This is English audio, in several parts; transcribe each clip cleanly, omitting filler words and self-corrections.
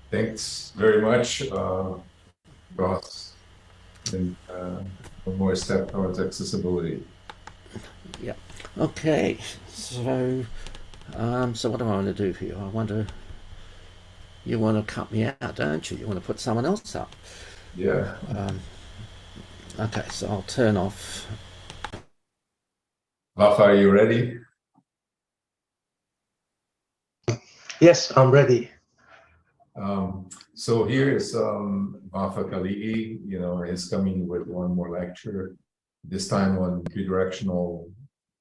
Thanks very much, Ross. And one more step towards accessibility. Yeah. Okay. So what do I want to do for you? You want to cut me out, don't you? You want to put someone else up. Yeah. Okay. So I'll turn off. Vafa, are you ready? Yes, I'm ready. So here is Vafa Khalighi, is coming with one more lecture, this time on bidirectional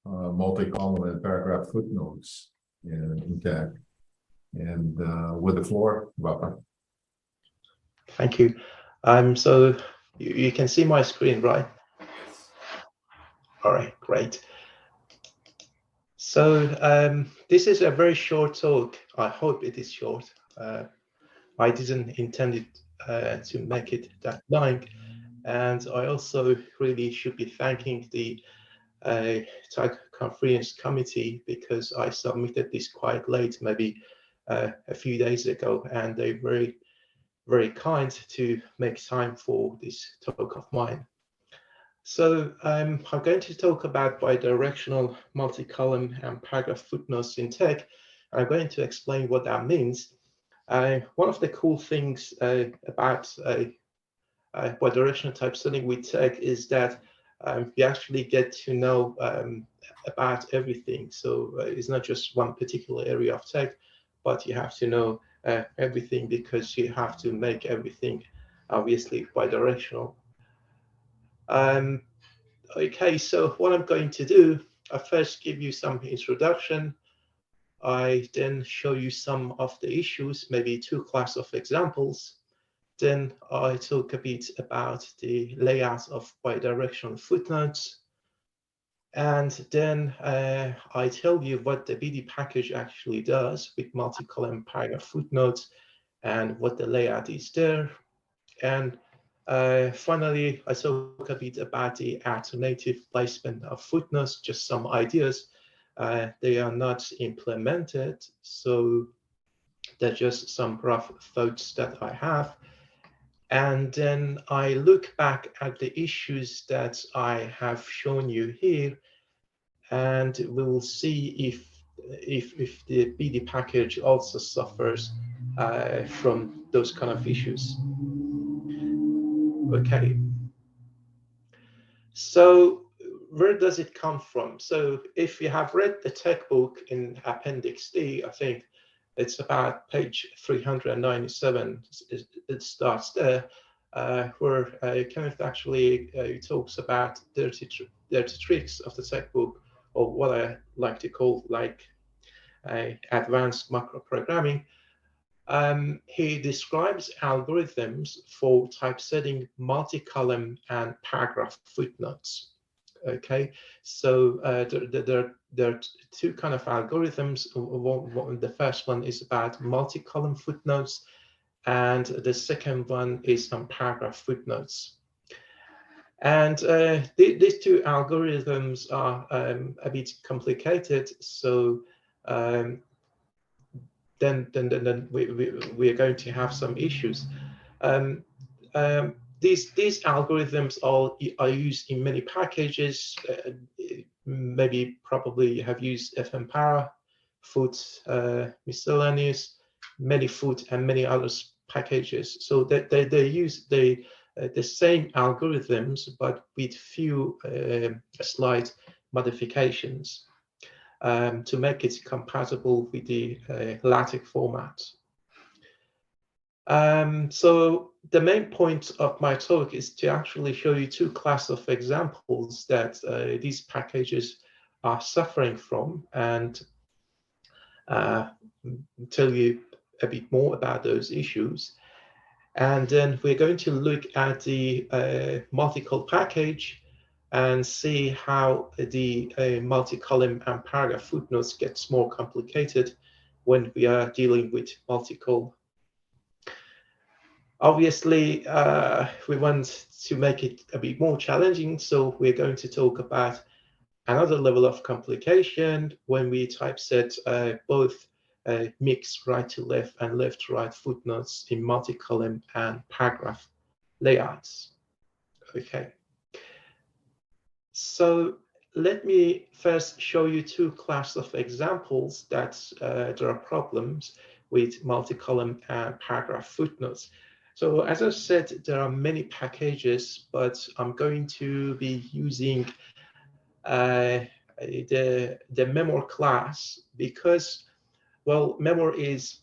multi-column and paragraph footnotes in TeX. And with the floor, Vafa. Thank you. So you can see my screen, right? All right, great. So this is a very short talk. I hope it is short. I didn't intend it to make it that long. And I also really should be thanking the TUG conference committee because I submitted this quite late, maybe a few days ago, and they were very kind to make time for this talk of mine. So I'm going to talk about bidirectional, multi-column, and paragraph footnotes in TeX. I'm going to explain what that means. One of the cool things about bidirectional typesetting with TeX is that you actually get to know about everything. So it's not just one particular area of TeX, but you have to know everything because you have to make everything obviously bidirectional. Okay, so what I'm going to do, I first give you some introduction. I then show you some of the issues, maybe two classes of examples. Then I talk a bit about the layout of bidirectional footnotes. And then I tell you what the bidi package actually does with multi-column paragraph footnotes and what the layout is there. And finally, I talk a bit about the alternative placement of footnotes, just some ideas. They are not implemented, so they're just some rough thoughts that I have. And then I look back at the issues that I have shown you here, and we will see if the bidi package also suffers from those kind of issues. Okay. So where does it come from? So if you have read the TeX book in Appendix D, I think it's about page 397. It starts there, where Kenneth actually talks about dirty tricks of the TeX book, or what I like to call like advanced macro programming. He describes algorithms for typesetting multi-column and paragraph footnotes. Okay, so there are two kind of algorithms. The first one is about multi-column footnotes, and the second one is on paragraph footnotes. And these two algorithms are a bit complicated, so then we are going to have some issues. Um, these algorithms are used in many packages. Maybe probably you have used fnpara, foot, miscellaneous, manyfoot, and many other packages. So they use the same algorithms, but with few slight modifications to make it compatible with the LaTeX format. So the main point of my talk is to actually show you two classes of examples that these packages are suffering from, and tell you a bit more about those issues. And then we're going to look at the multicol package and see how the multi-column and paragraph footnotes gets more complicated when we are dealing with multicol. Obviously, we want to make it a bit more challenging, so we're going to talk about another level of complication when we typeset both mix right to left and left to right footnotes in multi-column and paragraph layouts. Okay. So let me first show you two classes of examples that there are problems with multi-column and paragraph footnotes. So as I said, there are many packages, but I'm going to be using the memor class because, well, memor is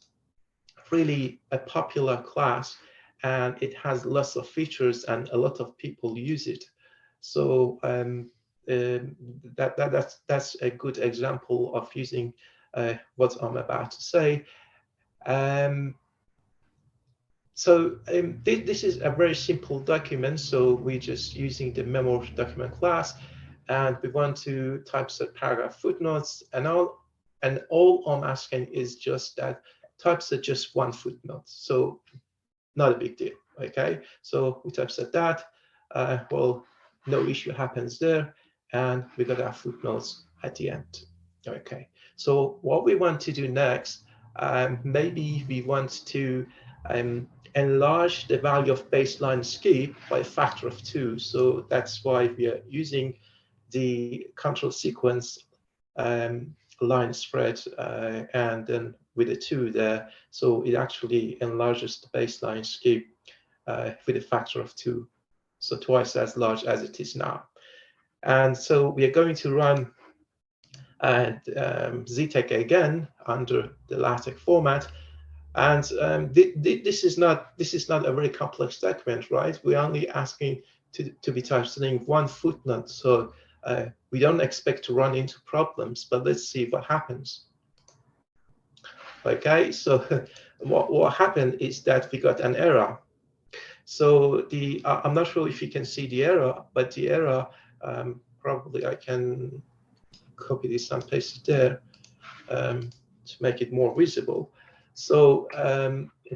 really a popular class and it has lots of features and a lot of people use it. So that's a good example of using what I'm about to say. This is a very simple document. So we're just using the memor document class, and we want to typeset paragraph footnotes, and all I'm asking is just that typeset just one footnote. So not a big deal. Okay, so we typeset that. Well, no issue happens there, and we got our footnotes at the end. Okay, so what we want to do next, maybe we want to enlarge the value of baseline skip by a factor of 2. So that's why we are using the control sequence line spread and then with a 2 there. So it actually enlarges the baseline skip with a factor of 2. So twice as large as it is now. And so we are going to run ZTeX again under the LaTeX format. And this is not a very complex document, right? We're only asking to be typesetting one footnote. So we don't expect to run into problems, but let's see what happens. Okay, so what happened is that we got an error. So I'm not sure if you can see the error, but the error, probably I can copy this and paste it there to make it more visible. So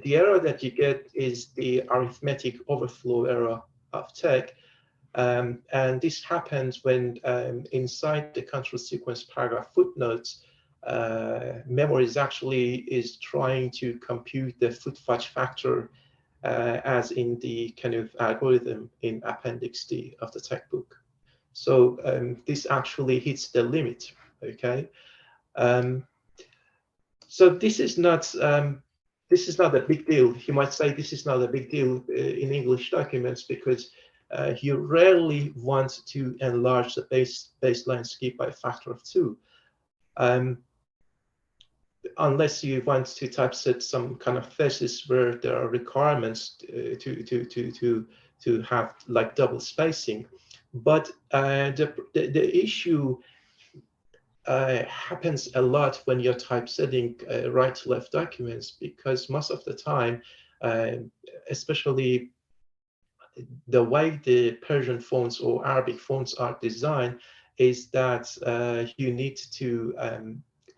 the error that you get is the arithmetic overflow error of TeX. And this happens when inside the control sequence paragraph footnotes, memory is trying to compute the foot fetch factor as in the kind of algorithm in Appendix D of the TeX book. So this actually hits the limit. Okay. So this is not a big deal. You might say this is not a big deal in English documents because you rarely want to enlarge the baseline skip by a factor of 2, unless you want to typeset some kind of thesis where there are requirements to have like double spacing. But the issue happens a lot when you're typesetting right to left documents, because most of the time, especially the way the Persian fonts or Arabic fonts are designed, is that you need to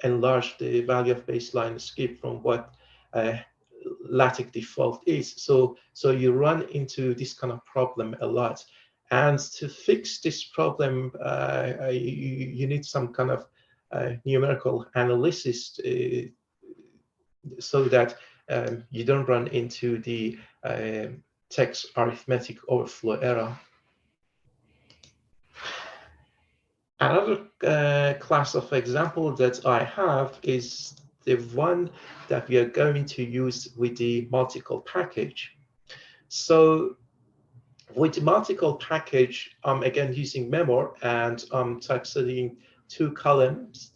enlarge the value of baseline skip from what LaTeX default is. So you run into this kind of problem a lot. And to fix this problem, you need some kind of numerical analysis so that you don't run into the TeX arithmetic overflow error. Another class of example that I have is the one that we are going to use with the multicol package. So with the multicol package, I'm again using memor, and I'm typesetting 2 columns.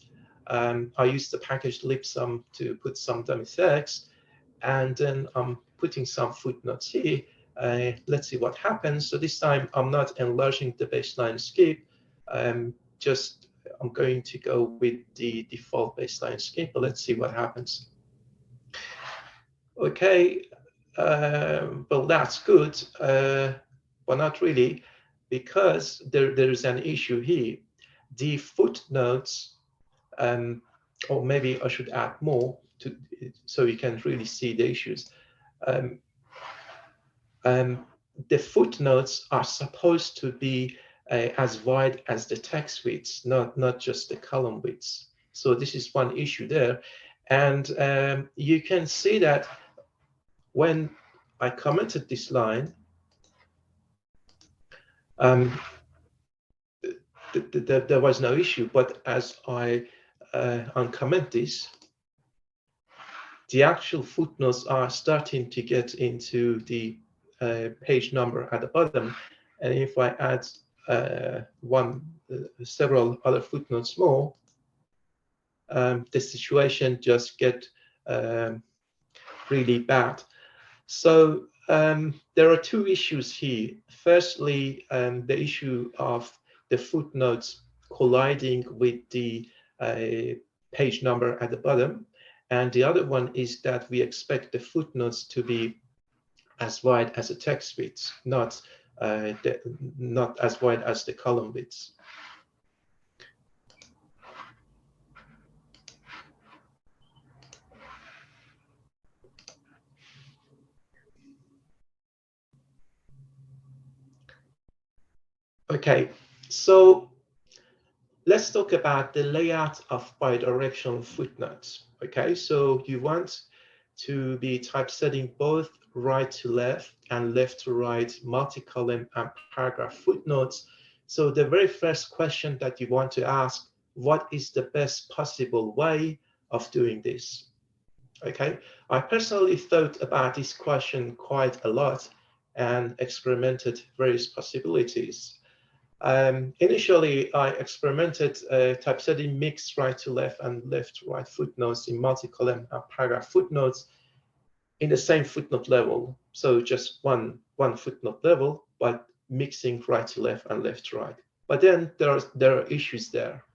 I use the package libsum to put some dummy text, and then I'm putting some footnotes here. Let's see what happens. So this time I'm not enlarging the baseline skip. I'm going to go with the default baseline skip, but let's see what happens. Okay, well, that's good, but not really, because there is an issue here. The footnotes, or maybe I should add more so you can really see the issues. The footnotes are supposed to be as wide as the text widths, not just the column widths. So this is one issue there. And you can see that when I commented this line, there was no issue. But as I uncomment this, the actual footnotes are starting to get into the page number at the bottom. And if I add several other footnotes more, the situation just get really bad. So there are two issues here. Firstly, the issue of the footnotes colliding with the page number at the bottom. And the other one is that we expect the footnotes to be as wide as the text width, not as wide as the column widths. Okay, so let's talk about the layout of bidirectional footnotes. Okay, so you want to be typesetting both right to left and left to right multi-column and paragraph footnotes. So the very first question that you want to ask, what is the best possible way of doing this? Okay, I personally thought about this question quite a lot and experimented various possibilities. Initially, I experimented typesetting mixed right to left and left to right footnotes in multi-column and paragraph footnotes in the same footnote level. So just one footnote level, but mixing right to left and left to right. But then there are issues there.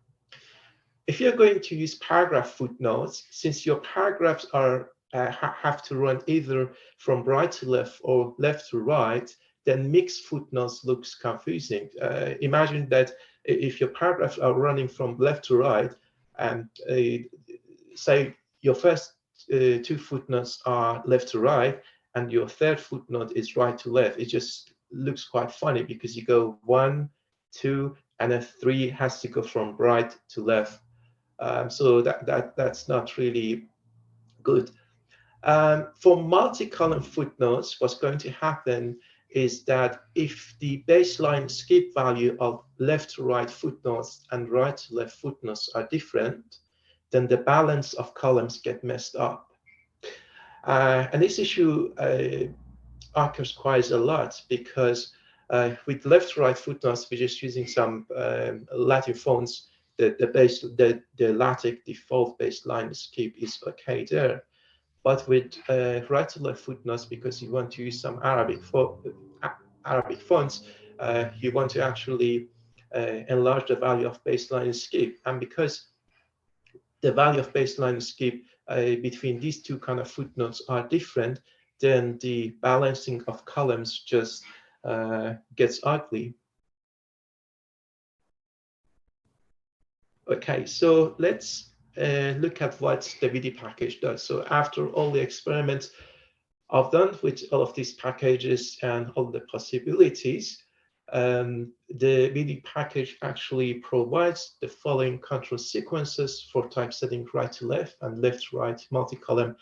If you're going to use paragraph footnotes, since your paragraphs are have to run either from right to left or left to right, then mixed footnotes looks confusing. Imagine that if your paragraphs are running from left to right, and say your first two footnotes are left to right, and your third footnote is right to left, it just looks quite funny because you go 1, 2, and then 3 has to go from right to left. So that's not really good. For multi-column footnotes, what's going to happen is that if the baseline skip value of left to right footnotes and right to left footnotes are different, then the balance of columns get messed up. And this issue occurs quite a lot because with left to right footnotes, we're just using some Latin fonts. The LaTeX default baseline skip is okay there. But with right to left footnotes, because you want to use some Arabic fonts, you want to actually enlarge the value of baseline skip. And because the value of baseline skip between these two kind of footnotes are different, then the balancing of columns just gets ugly. Okay, so let's look at what the bidi package does. So after all the experiments I've done with all of these packages and all the possibilities, the bidi package actually provides the following control sequences for typesetting right to left and left to right multi-column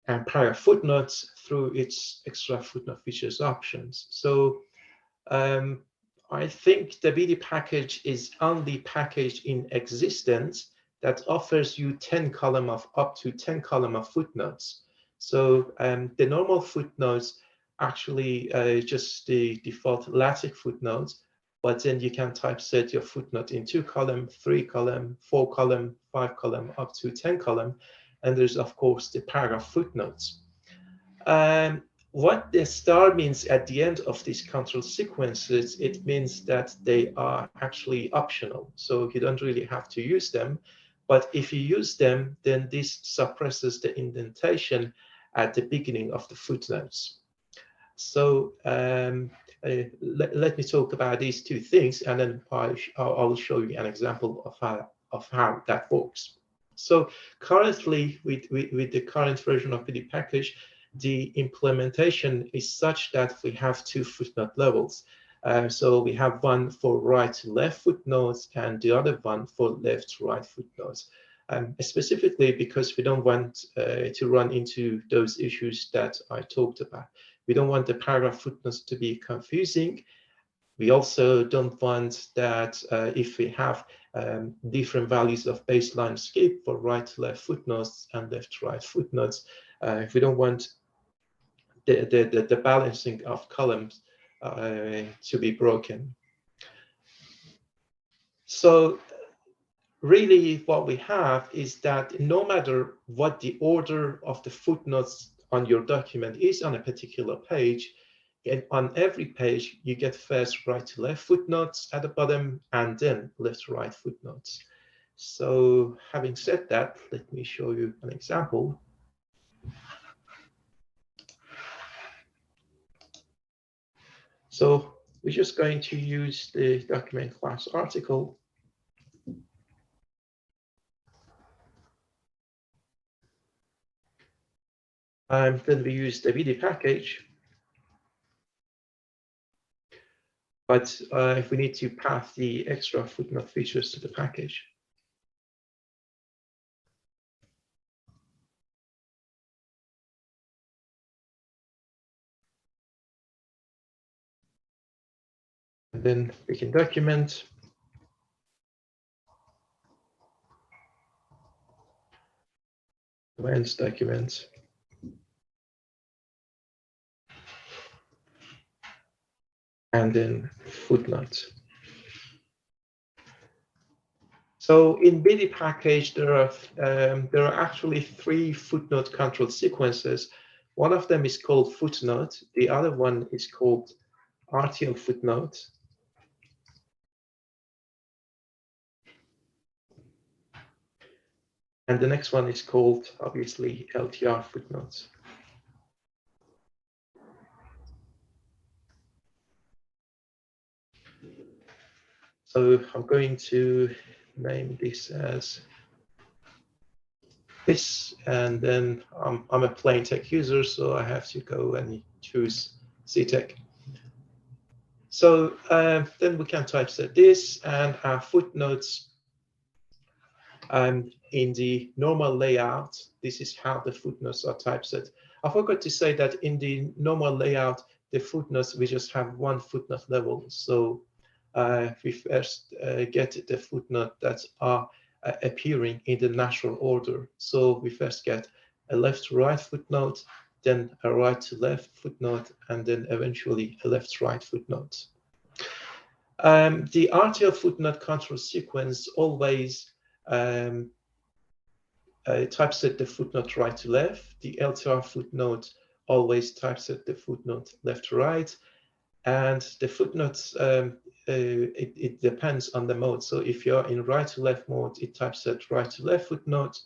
and paragraph footnotes through its extra footnote features options. So I think the bidi package is only package in existence that offers you 10 column of up to 10 column of footnotes. So the normal footnotes actually just the default LaTeX footnotes, but then you can typeset your footnote in 2 column, 3 column, 4 column, 5 column, up to 10 column. And there's of course the paragraph footnotes. What the star means at the end of these control sequences, it means that they are actually optional. So you don't really have to use them. But if you use them, then this suppresses the indentation at the beginning of the footnotes. So let me talk about these two things, and then I'll show you an example of how that works. So currently, with the current version of bidi package, the implementation is such that we have 2 footnote levels. So we have one for right to left footnotes and the other one for left to right footnotes. specifically because we don't want to run into those issues that I talked about. We don't want the paragraph footnotes to be confusing. We also don't want that if we have different values of baseline skip for right-to-left footnotes and left-to-right footnotes, we don't want the balancing of columns to be broken. So really what we have is that no matter what the order of the footnotes on your document is on a particular page, and on every page, you get first right-to-left footnotes at the bottom and then left-to-right footnotes. So having said that, let me show you an example. So we're just going to use the document class article. Then we use the bidi package. But if we need to pass the extra footnote features to the package. And then we can document. Commands document. And then footnote. So in bidi package, there are actually 3 footnote control sequences. One of them is called footnote. The other one is called RTL footnote. And the next one is called, obviously, LTR footnotes. So I'm going to name this as this, and then I'm a plain TeX user, so I have to go and choose CTeX. So then we can typeset this and our footnotes. In the normal layout, this is how the footnotes are typeset. I forgot to say that in the normal layout, the footnotes, we just have one footnote level. So we first get the footnote that are appearing in the natural order. So we first get a left-to-right footnote, then a right-to-left footnote, and then eventually a left-to-right footnote. The RTL footnote control sequence always typeset the footnote right to left. The LTR footnote always typeset the footnote left to right. And the footnotes, it depends on the mode. So if you're in right to left mode, it typeset right to left footnote.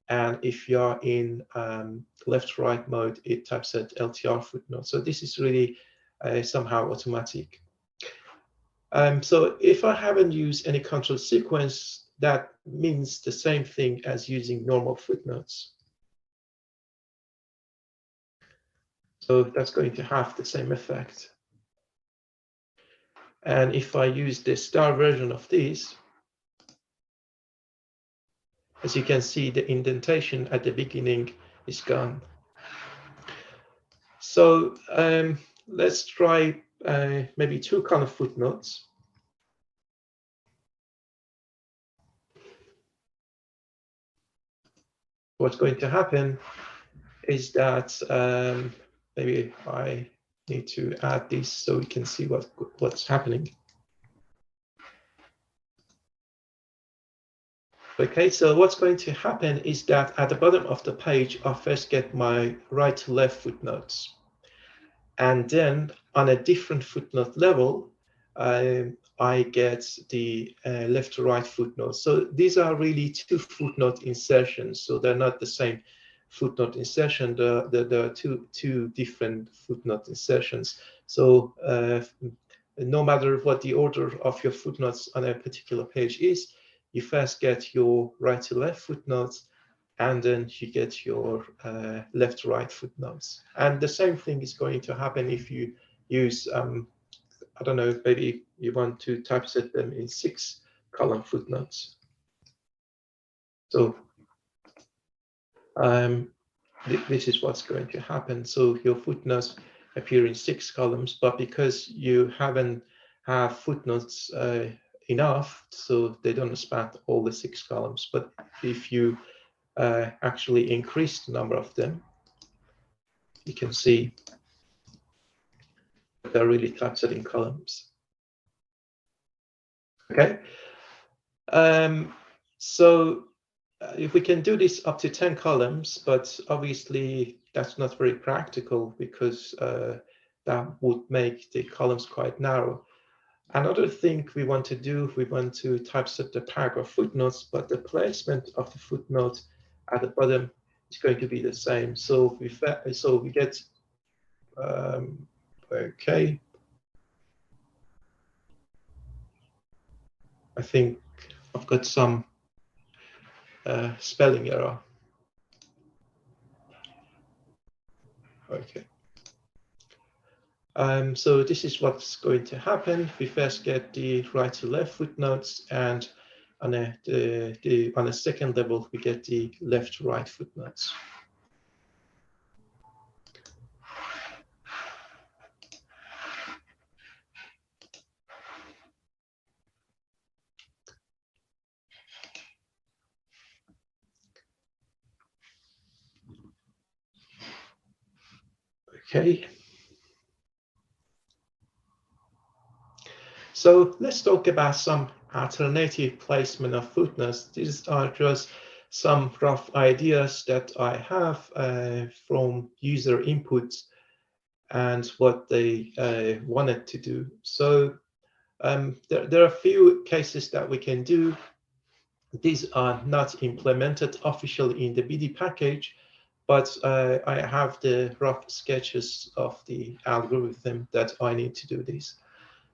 And if you're in left to right mode, it typeset LTR footnote. So this is really somehow automatic. So if I haven't used any control sequence, that means the same thing as using normal footnotes. So that's going to have the same effect. And if I use the star version of this, as you can see, the indentation at the beginning is gone. So let's try maybe 2 column footnotes. What's going to happen is that maybe I need to add this so we can see what's happening. Okay, so what's going to happen is that at the bottom of the page, I first get my right to left footnotes. And then on a different footnote level, I get the left to right footnotes. So these are really 2 footnote insertions. So they're not the same footnote insertion. There are two different footnote insertions. So no matter what the order of your footnotes on a particular page is, you first get your right to left footnotes, and then you get your left to right footnotes. And the same thing is going to happen if you use, I don't know, maybe you want to typeset them in 6 column footnotes. So this is what's going to happen. So your footnotes appear in 6 columns, but because you haven't have footnotes enough, so they don't span all the 6 columns. But if you actually increase the number of them, you can see they're really typesetting columns. Okay. So if we can do this up to 10 columns, but obviously that's not very practical because that would make the columns quite narrow. Another thing we want to do, we want to typeset the paragraph footnotes, but the placement of the footnote at the bottom is going to be the same. So we get okay. I think I've got some spelling error. Okay. So this is what's going to happen. We first get the right to left footnotes, and on a second level, we get the left to right footnotes. Okay. So let's talk about some alternative placement of footnotes. These are just some rough ideas that I have from user inputs and what they wanted to do. So there are a few cases that we can do. These are not implemented officially in the bidi package, but I have the rough sketches of the algorithm that I need to do this.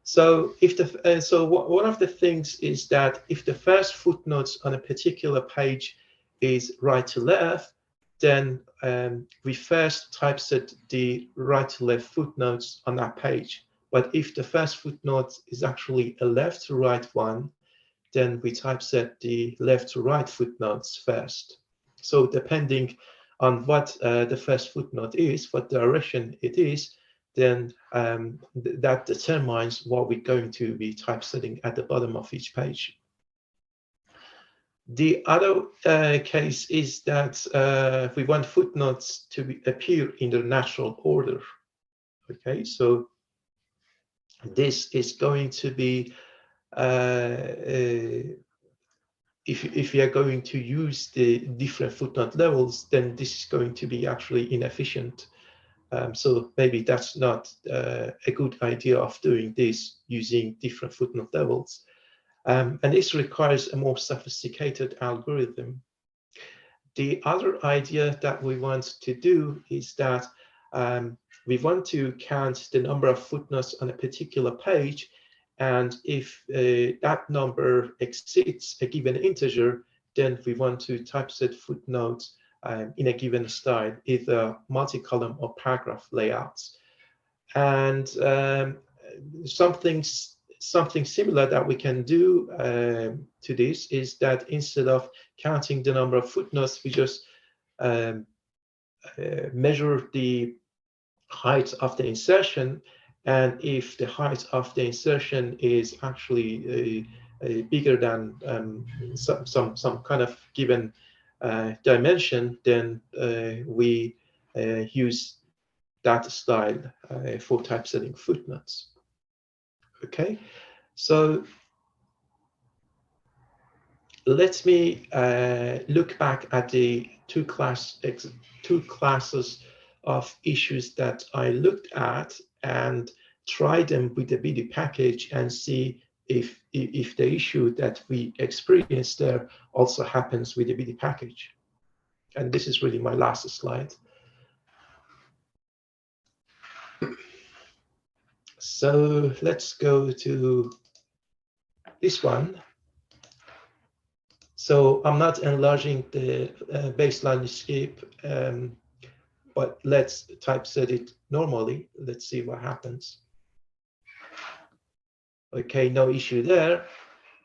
So one of the things is that if the first footnotes on a particular page is right to left, then we first typeset the right to left footnotes on that page. But if the first footnote is actually a left to right one, then we typeset the left to right footnotes first. So depending on what the first footnote is, what direction it is, then that determines what we're going to be typesetting at the bottom of each page. The other case is that we want footnotes to appear in the natural order. Okay, so this is going to be if you are going to use the different footnote levels, then this is going to be actually inefficient. So maybe that's not a good idea of doing this using different footnote levels. And this requires a more sophisticated algorithm. The other idea that we want to do is that we want to count the number of footnotes on a particular page. And if that number exceeds a given integer, then we want to typeset footnotes in a given style, either multi-column or paragraph layouts. And something similar that we can do to this is that instead of counting the number of footnotes, we just measure the height of the insertion. And if the height of the insertion is actually bigger than some kind of given dimension, then we use that style for typesetting footnotes. Okay, so let me look back at the two classes of issues that I looked at and try them with the bidi package and see if the issue that we experienced there also happens with the bidi package. And this is really my last slide. So let's go to this one. So I'm not enlarging the baseline escape, but let's typeset it normally. Let's see what happens. Okay, no issue there.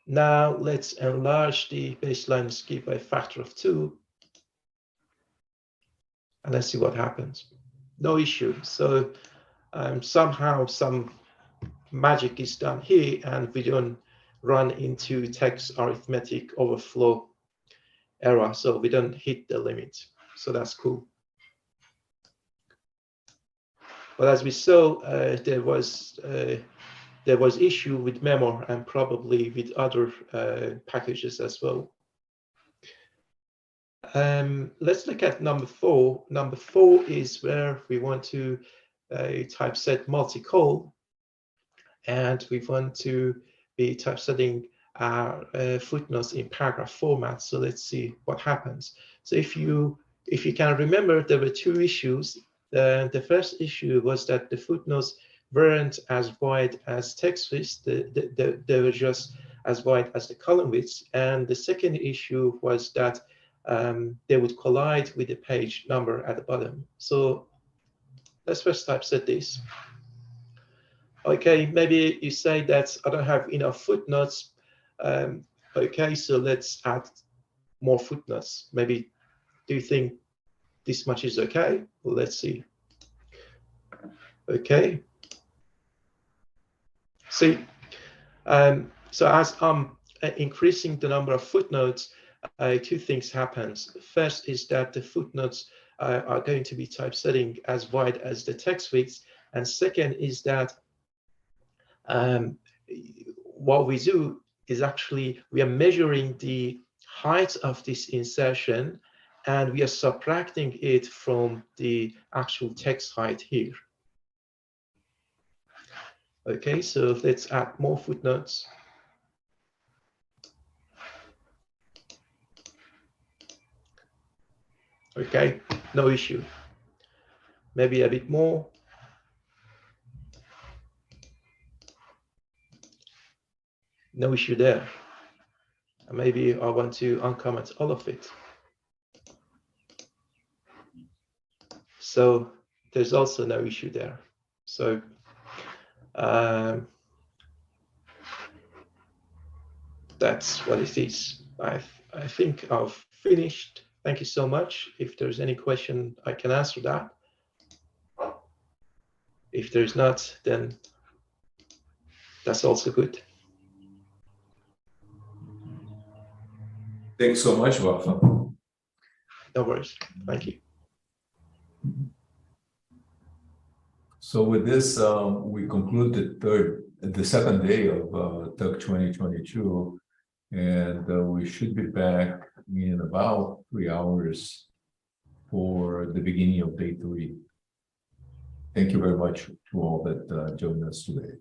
Now let's enlarge the baseline escape by a factor of 2. and let's see what happens. No issue. So somehow some magic is done here, and we don't run into TeX arithmetic overflow error, so we don't hit the limit. So that's cool. But as we saw, there was issue with Memo and probably with other packages as well. Let's look at number 4. Number 4 is where we want to typeset multicol, and we want to be typesetting our footnotes in paragraph format. So let's see what happens. So if you can remember, there were two issues. The first issue was that the footnotes weren't as wide as text widths. They were just as wide as the column widths. And the second issue was that they would collide with the page number at the bottom. So let's first typeset this. Okay, maybe you say that I don't have enough footnotes. Okay, so let's add more footnotes. Maybe, do you think this much is okay? Well, let's see. Okay. See, so as I'm increasing the number of footnotes, two things happens. First is that the footnotes are going to be typesetting as wide as the text width, and second is that what we do is actually we are measuring the height of this insertion, and we are subtracting it from the actual text height here. Okay, so let's add more footnotes. Okay, no issue. Maybe a bit more. No issue there. And maybe I want to uncomment all of it. So there's also no issue there. So that's what it is. I think I've finished. Thank you so much. If there's any question, I can answer that. If there's not, then that's also good. Thanks so much, Vafa. No worries. Thank you. So with this, we conclude the second day of TUG 2022, and we should be back in about 3 hours for the beginning of day 3. Thank you very much to all that joined us today.